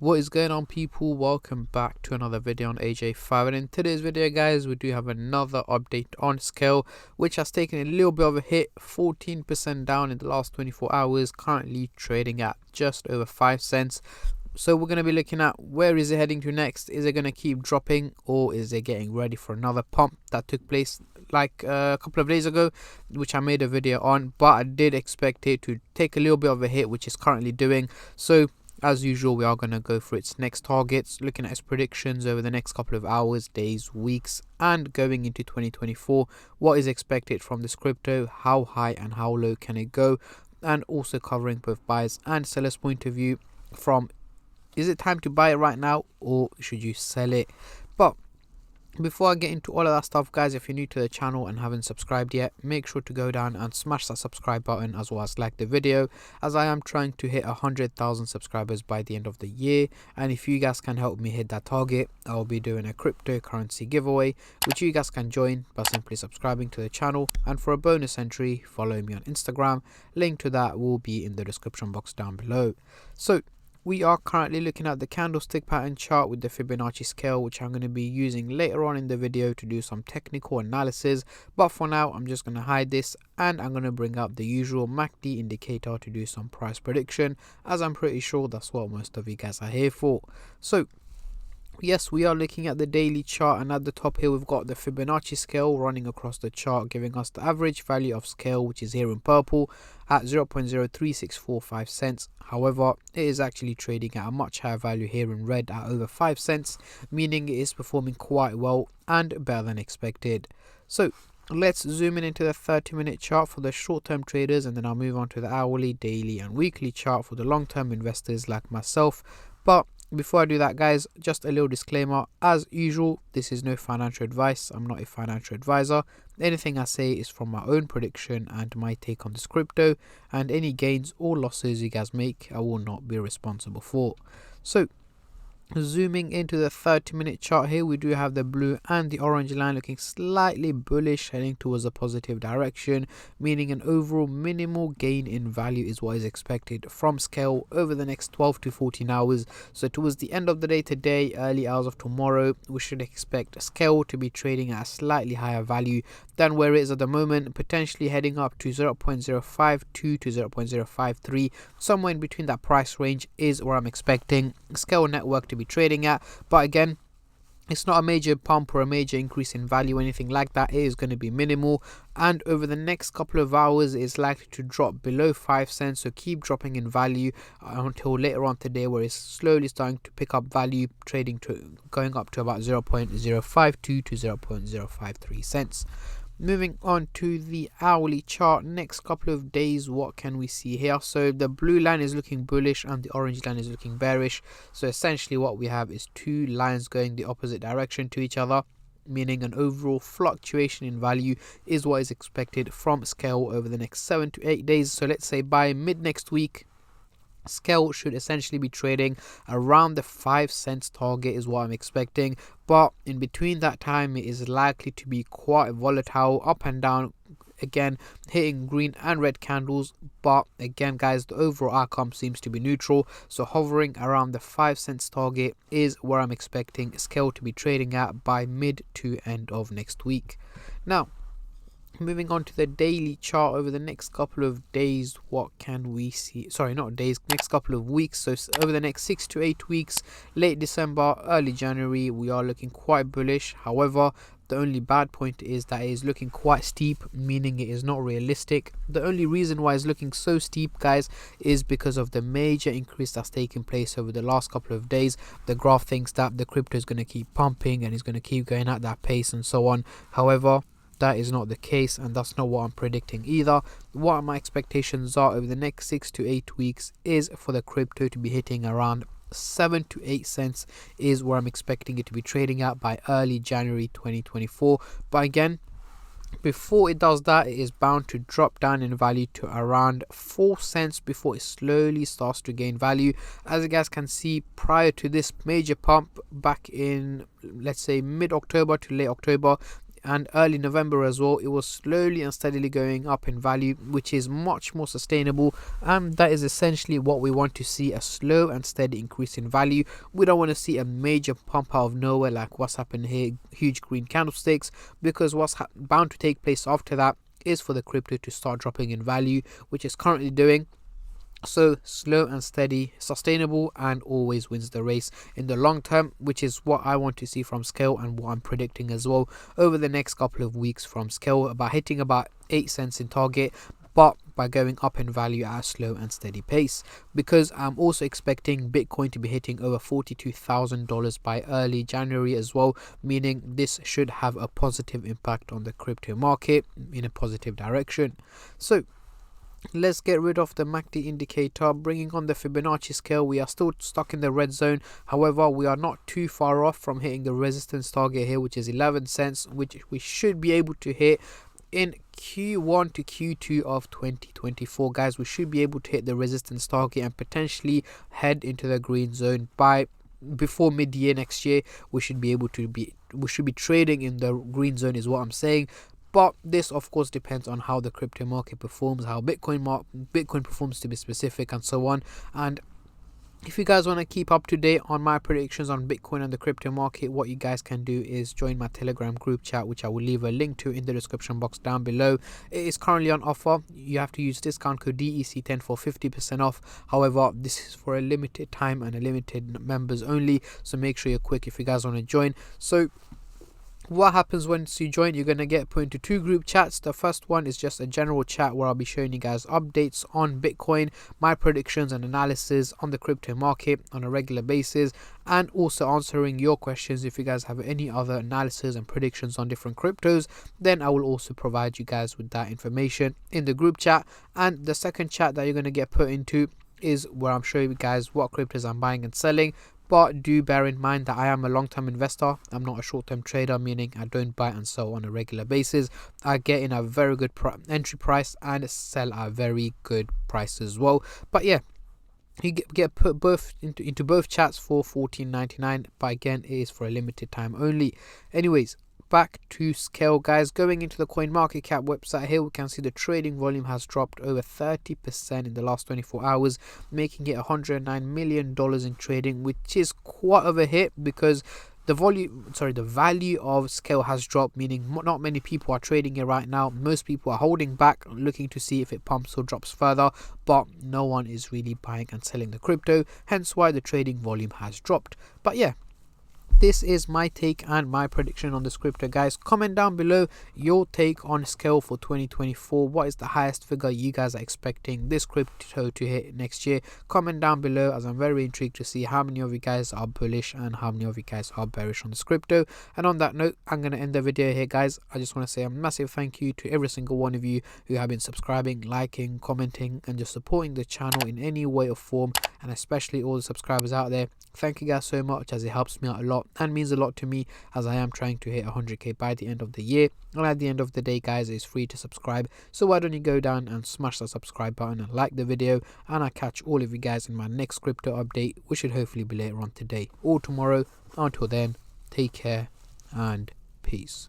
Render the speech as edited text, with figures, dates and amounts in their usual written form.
What is going on, people? Welcome back to another video on AJ5, and in today's video guys we do have another update on Skl, which has taken a little bit of a hit, 14% down in the last 24 hours, currently trading at just over 5 cents. So we're going to be looking at where is it heading to next. Is it going to keep dropping, or is it getting ready for another pump that took place like a couple of days ago, which I made a video on, but I did expect it to take a little bit of a hit, which is currently doing. So as usual, we are going to go for its next targets, looking at its predictions over the next couple of hours, days, weeks, and going into 2024. What is expected from this crypto? How high and how low can it go? And also covering both buyers and sellers' point of view from, is it time to buy it right now, or should you sell it? But before I get into all of that stuff, guys, if you're new to the channel and haven't subscribed yet, make sure to go down and smash that subscribe button, as well as like the video, as I am trying to hit 100,000 subscribers by the end of the year. And if you guys can help me hit that target, I'll be doing a cryptocurrency giveaway, which you guys can join by simply subscribing to the channel. And for a bonus entry, follow me on Instagram. Link to that will be in the description box down below. So we are currently looking at the candlestick pattern chart with the Fibonacci scale, which I'm going to be using later on in the video to do some technical analysis. But for now, I'm just going to hide this, and I'm going to bring up the usual MACD indicator to do some price prediction, as I'm pretty sure that's what most of you guys are here for. So yes, we are looking at the daily chart, and at the top here we've got the Fibonacci scale running across the chart, giving us the average value of Skl, which is here in purple, at 0.03645 cents. However, it is actually trading at a much higher value here in red at over 5 cents, meaning it is performing quite well and better than expected. So let's zoom in into the 30-minute chart for the short-term traders, and then I'll move on to the hourly, daily and weekly chart for the long-term investors like myself. But before I do that, guys, just a little disclaimer. As usual, this is no financial advice. I'm not a financial advisor. Anything I say is from my own prediction and my take on this crypto, and any gains or losses you guys make, I will not be responsible for. So zooming into the 30-minute chart here, we do have the blue and the orange line looking slightly bullish, heading towards a positive direction, meaning an overall minimal gain in value is what is expected from Skl over the next 12 to 14 hours. So towards the end of the day today, early hours of tomorrow, we should expect Skl to be trading at a slightly higher value than where it is at the moment, potentially heading up to 0.052 to 0.053. Somewhere in between that price range is where I'm expecting Skl network to be trading at. But again, it's not a major pump or a major increase in value or anything like that. It is going to be minimal, and over the next couple of hours it's likely to drop below 5 cents, so keep dropping in value until later on today, where it's slowly starting to pick up value, trading to going up to about 0.052 to 0.053 cents. Moving on to the hourly chart, next couple of days, what can we see here? So the blue line is looking bullish and the orange line is looking bearish. So essentially what we have is two lines going the opposite direction to each other, meaning an overall fluctuation in value is what is expected from Skl over the next 7 to 8 days. So let's say by mid next week, Skl should essentially be trading around the 5 cents target is what I'm expecting. But in between that time, it is likely to be quite volatile, up and down, again hitting green and red candles. But again, guys, the overall outcome seems to be neutral, so hovering around the 5 cents target is where I'm expecting Skl to be trading at by mid to end of next week. Now moving on to the daily chart, over the next couple of days, what can we see? Sorry, not days, next couple of weeks. So over the next 6 to 8 weeks, late December, early January, we are looking quite bullish. However, the only bad point is that it is looking quite steep, meaning it is not realistic. The only reason why it's looking so steep, guys, is because of the major increase that's taken place over the last couple of days. The graph thinks that the crypto is going to keep pumping and is going to keep going at that pace and so on. However, that is not the case, and that's not what I'm predicting either. What my expectations are over the next 6 to 8 weeks is for the crypto to be hitting around 7 to 8 cents is where I'm expecting it to be trading at by early January 2024. But again, before it does that, it is bound to drop down in value to around 4 cents before it slowly starts to gain value. As you guys can see, prior to this major pump back in, let's say, mid-October to late October, and early November as well, it was slowly and steadily going up in value, which is much more sustainable, and that is essentially what we want to see: a slow and steady increase in value. We don't want to see a major pump out of nowhere like what's happened here, huge green candlesticks, because what's bound to take place after that is for the crypto to start dropping in value, which is currently doing. So slow and steady, sustainable, and always wins the race in the long term, which is what I want to see from Skl, and what I'm predicting as well over the next couple of weeks from Skl, about hitting about 8 cents in target, but by going up in value at a slow and steady pace, because I'm also expecting Bitcoin to be hitting over $42,000 by early January as well, meaning this should have a positive impact on the crypto market in a positive direction. So let's get rid of the MACD indicator, bringing on the Fibonacci scale. We are still stuck in the red zone. However, we are not too far off from hitting the resistance target here, which is 11 cents, which we should be able to hit in Q1 to Q2 of 2024. Guys, we should be able to hit the resistance target and potentially head into the green zone before mid-year next year. We should be trading in the green zone is what I'm saying. But this of course depends on how the crypto market performs, how Bitcoin performs to be specific, and so on. And if you guys want to keep up to date on my predictions on Bitcoin and the crypto market, what you guys can do is join my Telegram group chat, which I will leave a link to in the description box down below. It is currently on offer. You have to use discount code DEC10 for 50% off. However, this is for a limited time and a limited members only, so make sure you're quick if you guys want to join. So what happens once you join, you're going to get put into 2 group chats. The first one is just a general chat where I'll be showing you guys updates on Bitcoin, my predictions and analysis on the crypto market on a regular basis, and also answering your questions. If you guys have any other analysis and predictions on different cryptos, then I will also provide you guys with that information in the group chat. And the second chat that you're going to get put into is where I'm showing you guys what cryptos I'm buying and selling. But do bear in mind that I am a long-term investor. I'm not a short-term trader, meaning I don't buy and sell on a regular basis. I get in a very good entry price and sell at a very good price as well. But yeah, you get put both into both chats for $14.99, but again, it is for a limited time only. Anyways, back to Skl, guys. Going into the CoinMarketCap website here, we can see the trading volume has dropped over 30% in the last 24 hours, making it $109 million in trading, which is quite of a hit because the value of Skl has dropped, meaning not many people are trading it right now. Most people are holding back, looking to see if it pumps or drops further, but no one is really buying and selling the crypto, hence why the trading volume has dropped. But yeah, this is my take and my prediction on this crypto, guys. Comment down below your take on Skl for 2024. What is the highest figure you guys are expecting this crypto to hit next year? Comment down below, as I'm very intrigued to see how many of you guys are bullish and how many of you guys are bearish on this crypto. And on that note, I'm going to end the video here, guys. I just want to say a massive thank you to every single one of you who have been subscribing, liking, commenting, and just supporting the channel in any way or form, and especially all the subscribers out there. Thank you guys so much, as it helps me out a lot and means a lot to me, as I am trying to hit 100k by the end of the year. And at the end of the day, guys, it's free to subscribe, so why don't you go down and smash the subscribe button and like the video, and I'll catch all of you guys in my next crypto update, which should hopefully be later on today or tomorrow. Until then, take care and peace.